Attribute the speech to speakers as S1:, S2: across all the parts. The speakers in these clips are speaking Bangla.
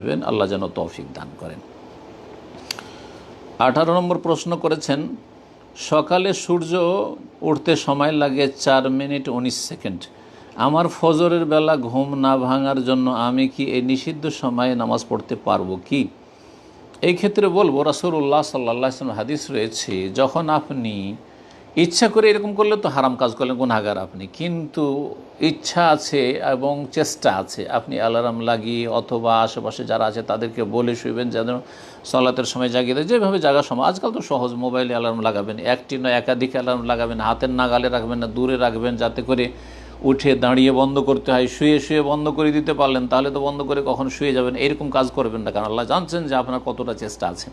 S1: আল্লাহ যেন তৌফিক দান করেন। 18 নম্বর প্রশ্ন করেছেন, সকালে সূর্য উঠতে সময় লাগে 4 মিনিট 19 সেকেন্ড। আমার ফজরের বেলা ঘুম না ভাঙার জন্য আমি কি এই নিষিদ্ধ সময়ে নামাজ পড়তে পারবো কি? এই ক্ষেত্রে বলবো, রাসূলুল্লাহ সাল্লাল্লাহু আলাইহি ওয়াসাল্লাম হাদিস রয়েছে, যখন আপনি ইচ্ছা করে এরকম করলে তো হারাম কাজ করলেন, গুনাহগার আপনি, কিন্তু ইচ্ছা আছে এবং চেষ্টা আছে, আপনি অ্যালার্ম লাগিয়ে অথবা আশেপাশে যারা আছে তাদেরকে বলে শুইবেন যেন সলাতের সময় জাগিয়ে দেয়। যেভাবে জাগার সময় আজকাল তো সহজ, মোবাইলে অ্যালার্ম লাগাবেন, একটি নয় একাধিক অ্যালার্ম লাগাবেন, হাতের নাগালে রাখবেন না, দূরে রাখবেন, যাতে করে উঠে দাঁড়িয়ে বন্ধ করতে হয়। শুয়ে শুয়ে বন্ধ করে দিতে পারলেন, তাহলে তো বন্ধ করে কখন শুয়ে যাবেন, এরকম কাজ করবেন না, কারণ আল্লাহ জানছেন যে আপনার কতটা চেষ্টা আছে।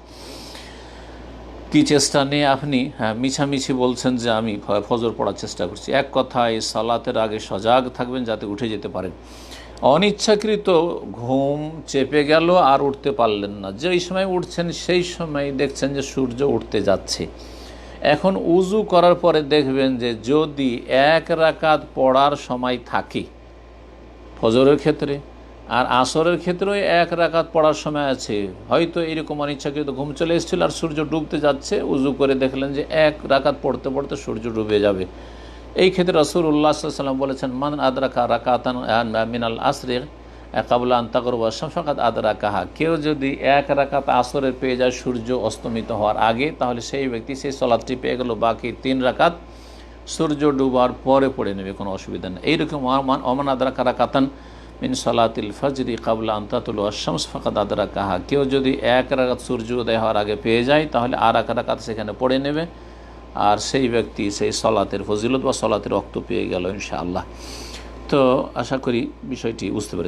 S1: কি চেষ্টা নিয়ে আপনি মিছামিছি বলছেন যে আমি ফজর পড়ার চেষ্টা করছি। এক কথায় সালাতের আগে সজাগ থাকবেন যাতে উঠে যেতে পারেন। অনিচ্ছাকৃত ঘুম চেপে গেল আর উঠতে পারলেন না, যেই সময় উঠছেন সেই সময় দেখছেন যে সূর্য উঠতে যাচ্ছে। এখন উজু করার পরে দেখবেন যে যদি 1 রাকাত পড়ার সময় থাকে ফজরের ক্ষেত্রে, আর আসরের ক্ষেত্রেও 1 রাকাত পড়ার সময় আছে, হয়তো এরকম অনিচ্ছাকৃত ঘুম চলে এসেছিল আর সূর্য ডুবতে যাচ্ছে, উজু করে দেখলেন যে 1 রাকাত পড়তে পড়তে সূর্য ডুবে যাবে। এই ক্ষেত্রে রাসূলুল্লাহ সাল্লাল্লাহু আলাইহি ওয়াসাল্লাম বলেছেন, মান আদরাকা রাকাতান মিনাল আসরি কাবলা আন তাগরুবা শামস ফাকাদ আদরাকাহা। কেউ যদি 1 রাকাত আসরের পেয়ে যায় সূর্য অস্তমিত হওয়ার আগে, তাহলে সেই ব্যক্তি সেই সলাতটি পেয়ে গেল। বাকি 3 রাকাত সূর্য ডুবার পরে পড়ে নেবে, কোনো অসুবিধা নেই। এইরকম ওমান আদরাকা রাকাতান মিন সলাতিল ফজরি কাবলা আন তাতুলু আশ-শামস ফাকাদ আদরাকাহা। কেউ যদি 1 রাকাত সূর্য উদয় হওয়ার আগে পেয়ে যায়, তাহলে আর 1 রাকাত সেখানে পড়ে নেবে, আর সেই ব্যক্তি সেই সলাতের ফজিলত বা সলাতের ওয়াক্ত পেয়ে গেল ইনশাআল্লাহ। তো আশা করি বিষয়টি বুঝতে পেরেছেন।